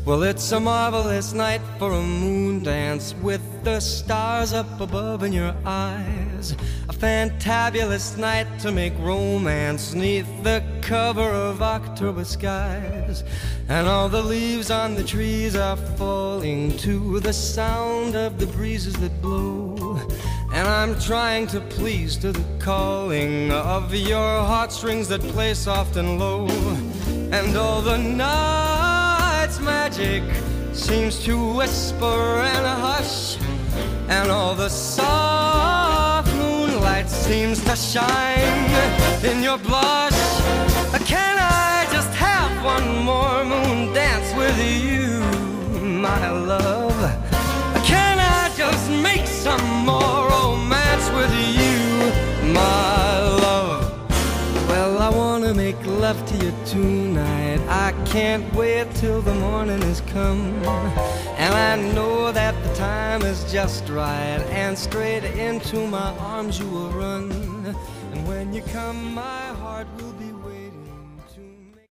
Well, it's a marvelous night for a moon dance with the stars up above in your eyes. A fantabulous night to make romance 'neath the cover of October skies. And all the leaves on the trees are falling to the sound of the breezes that blow. And I'm trying to please to the calling of your heartstrings that play soft and low. And all the night's magic seems to whisper and hush, and all the soft moonlight seems to shine in your blush. Can I just have one more moon dance with you, my love? Can I just make some more romance with you, my love? Well, I wanna make love to you tonight. I can't wait till the morning has come. And I know that the time is just right, and straight into my arms you will run. And when you come, my heart will be